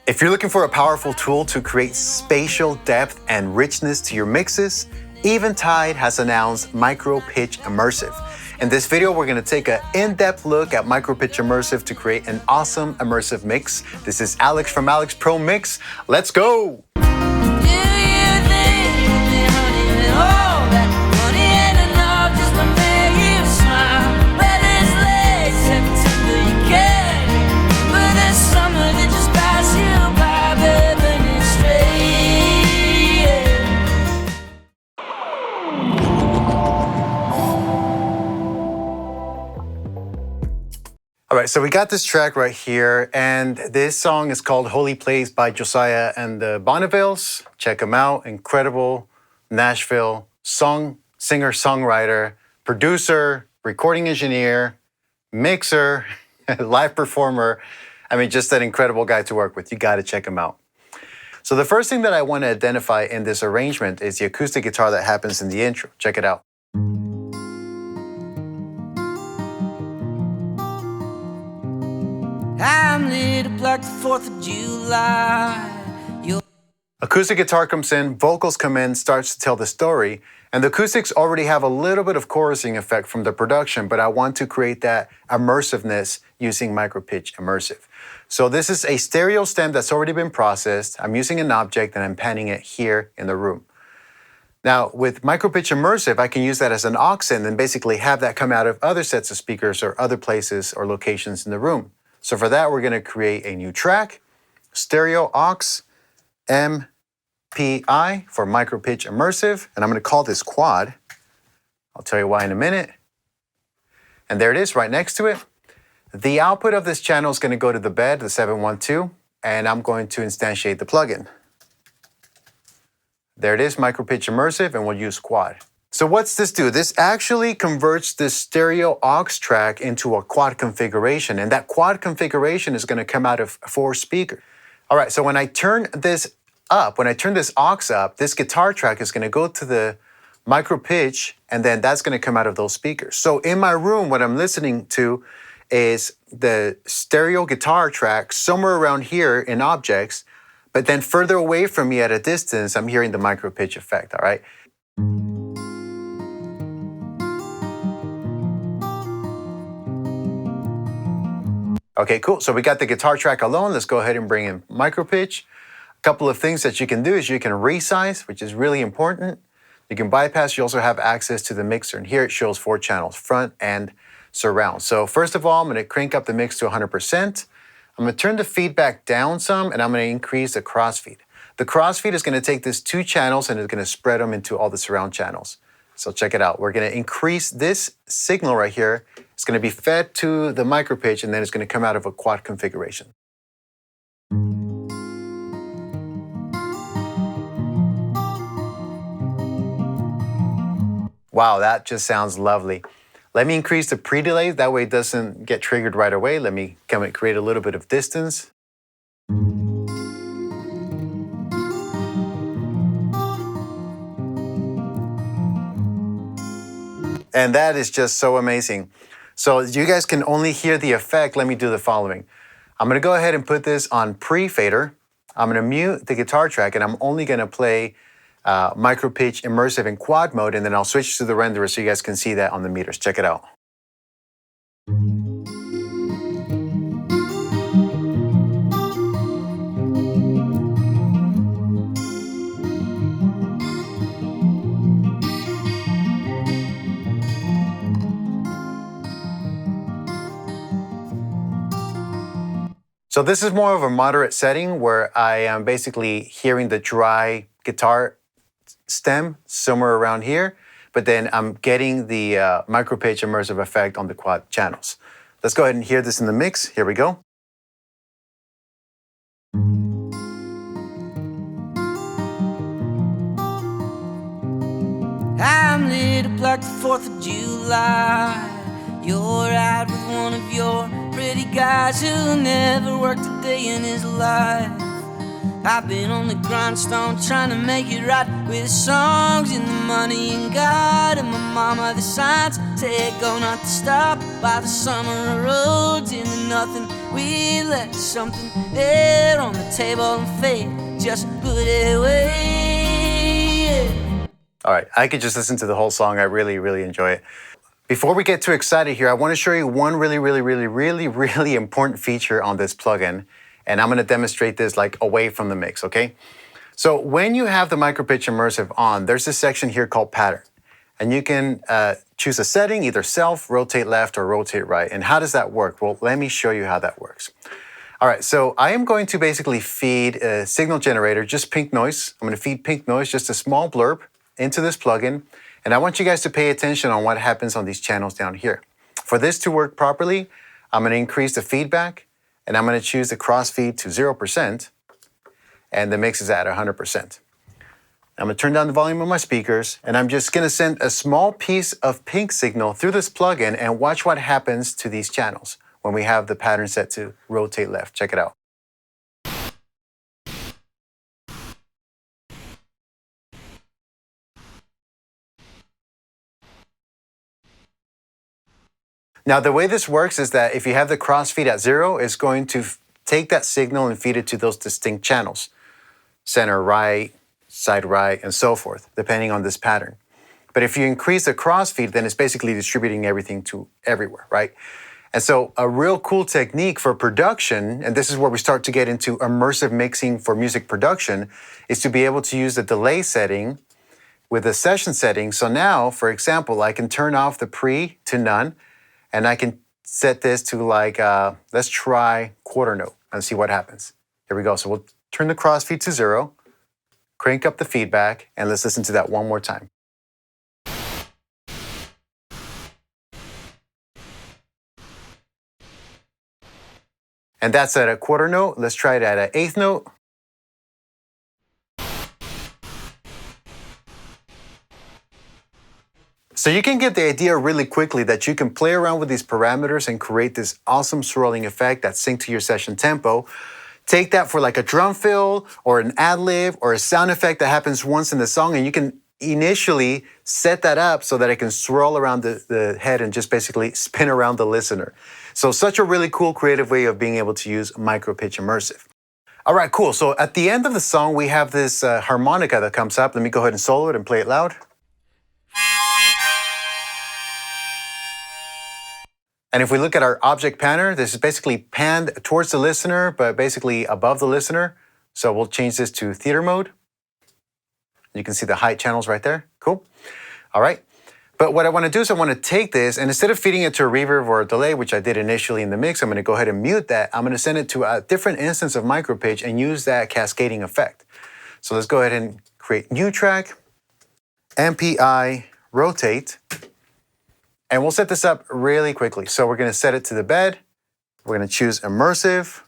If you're looking for a powerful tool to create spatial depth and richness to your mixes, Eventide has announced MicroPitch Immersive. In this video, we're going to take an in-depth look at MicroPitch Immersive to create an awesome immersive mix. This is Alex from Alex Pro Mix. Let's go! All right, so we got this track right here, and this song is called Holy Place by Josiah and the Bonneville's. Check them out. Incredible Nashville singer, songwriter, producer, recording engineer, mixer, live performer. I mean, just an incredible guy to work with. You got to check him out. So the first thing that I want to identify in this arrangement is the acoustic guitar that happens in the intro. Check it out. I'm lit up like the 4th of July. Acoustic guitar comes in, vocals come in, starts to tell the story, and the acoustics already have a little bit of chorusing effect from the production, but I want to create that immersiveness using MicroPitch Immersive. So this is a stereo stem that's already been processed. I'm using an object and I'm panning it here in the room. Now, with MicroPitch Immersive, I can use that as an aux in and basically have that come out of other sets of speakers or other places or locations in the room. So for that, we're going to create a new track, stereo aux MPI for MicroPitch Immersive, and I'm going to call this quad. I'll tell you why in a minute. And there it is right next to it. The output of this channel is going to go to the bed, the 712, and I'm going to instantiate the plugin. There it is, MicroPitch Immersive, and we'll use quad. So what's this do? This actually converts this stereo aux track into a quad configuration, and that quad configuration is going to come out of 4 speakers. All right, so when I turn this up, when I turn this aux up, this guitar track is going to go to the MicroPitch, and then that's going to come out of those speakers. So in my room, what I'm listening to is the stereo guitar track somewhere around here in objects, but then further away from me at a distance, I'm hearing the MicroPitch effect, all right? Okay, cool. So we got the guitar track alone. Let's go ahead and bring in MicroPitch. A couple of things that you can do is you can resize, which is really important. You can bypass. You also have access to the mixer. And here it shows 4 channels, front and surround. So first of all, I'm going to crank up the mix to 100%. I'm going to turn the feedback down some, and I'm going to increase the crossfeed. The crossfeed is going to take these 2 channels and it's going to spread them into all the surround channels. So check it out. We're going to increase this signal right here. It's going to be fed to the MicroPitch, and then it's going to come out of a quad configuration. Wow, that just sounds lovely. Let me increase the pre-delay. That way it doesn't get triggered right away. Let me come and create a little bit of distance. And that is just so amazing. So you guys can only hear the effect. Let me do the following. I'm going to go ahead and put this on pre-fader. I'm going to mute the guitar track, and I'm only going to play MicroPitch Immersive in quad mode, and then I'll switch to the renderer so you guys can see that on the meters. Check it out. So this is more of a moderate setting where I am basically hearing the dry guitar stem somewhere around here, but then I'm getting the MicroPitch Immersive effect on the quad channels. Let's go ahead and hear this in the mix. Here we go. I'm lit up like the 4th of July. You're out with one of your pretty guys who never worked a day in his life. I've been on the grindstone trying to make it right, with the songs and the money and God and my mama. The signs say go not to stop by the summer roads into nothing. We left something there on the table and fate just put it away. All right, I could just listen to the whole song. I really, really enjoy it. Before we get too excited here, I want to show you one really important feature on this plugin. And I'm going to demonstrate this like away from the mix, okay? So when you have the MicroPitch Immersive on, there's this section here called Pattern. And you can choose a setting, either self, rotate left, or rotate right. And how does that work? Well, let me show you how that works. All right, so I am going to basically feed a signal generator, just pink noise. I'm going to feed pink noise, just a small blurb, into this plugin. And I want you guys to pay attention on what happens on these channels down here. For this to work properly, I'm going to increase the feedback. And I'm going to choose the crossfeed to 0%, and the mix is at 100%. I'm going to turn down the volume of my speakers, and I'm just going to send a small piece of pink signal through this plugin and watch what happens to these channels when we have the pattern set to rotate left. Check it out. Now, the way this works is that if you have the crossfeed at 0, it's going to take that signal and feed it to those distinct channels. Center right, side right, and so forth, depending on this pattern. But if you increase the crossfeed, then it's basically distributing everything to everywhere, right? And so a real cool technique for production, and this is where we start to get into immersive mixing for music production, is to be able to use the delay setting with the session setting. So now, for example, I can turn off the pre to none, and I can set this to like, let's try quarter note and see what happens. Here we go. So we'll turn the crossfeed to 0, crank up the feedback, and let's listen to that one more time. And that's at a quarter note. Let's try it at an eighth note. So you can get the idea really quickly that you can play around with these parameters and create this awesome swirling effect that's synced to your session tempo. Take that for like a drum fill or an ad-lib or a sound effect that happens once in the song, and you can initially set that up so that it can swirl around the head and just basically spin around the listener. So such a really cool creative way of being able to use MicroPitch Immersive. All right, cool. So at the end of the song, we have this harmonica that comes up. Let me go ahead and solo it and play it loud. And if we look at our object panner, this is basically panned towards the listener, but basically above the listener. So we'll change this to theater mode. You can see the height channels right there. Cool. All right. But what I want to do is I want to take this, and instead of feeding it to a reverb or a delay, which I did initially in the mix, I'm going to go ahead and mute that. I'm going to send it to a different instance of MicroPitch and use that cascading effect. So let's go ahead and create new track, MPI, rotate. And we'll set this up really quickly. So we're going to set it to the bed. We're going to choose immersive.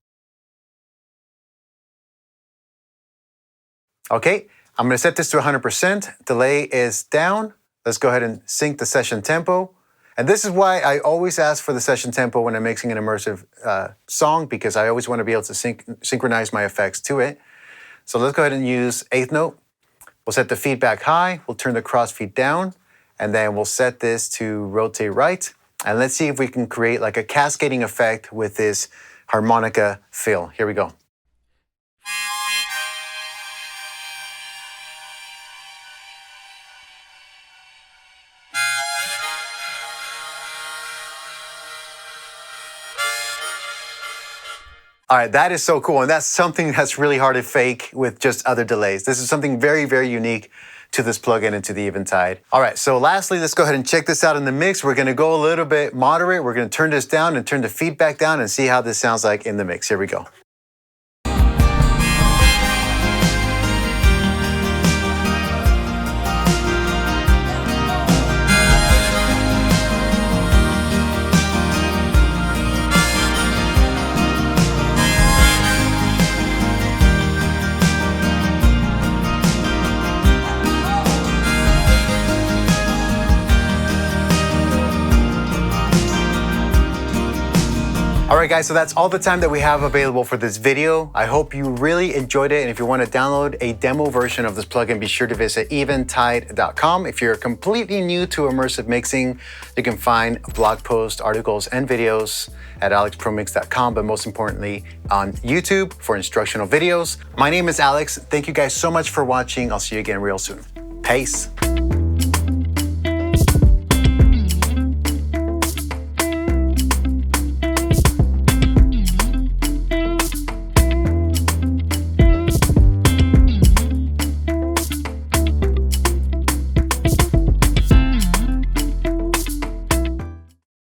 Okay, I'm going to set this to 100%. Delay is down. Let's go ahead and sync the session tempo. And this is why I always ask for the session tempo when I'm mixing an immersive song, because I always want to be able to synchronize my effects to it. So let's go ahead and use eighth note. We'll set the feedback high. We'll turn the crossfeed down. And then we'll set this to rotate right. And let's see if we can create like a cascading effect with this harmonica fill. Here we go. All right, that is so cool. And that's something that's really hard to fake with just other delays. This is something very, very unique to this plugin and to the Eventide. All right, so lastly, let's go ahead and check this out in the mix. We're gonna go a little bit moderate. We're gonna turn this down and turn the feedback down and see how this sounds like in the mix. Here we go. All Alright guys, so that's all the time that we have available for this video. I hope you really enjoyed it, and if you want to download a demo version of this plugin, be sure to visit eventide.com. If you're completely new to immersive mixing, you can find blog posts, articles, and videos at alexpromix.com, but most importantly on YouTube for instructional videos. My name is Alex. Thank you guys so much for watching. I'll see you again real soon. Peace.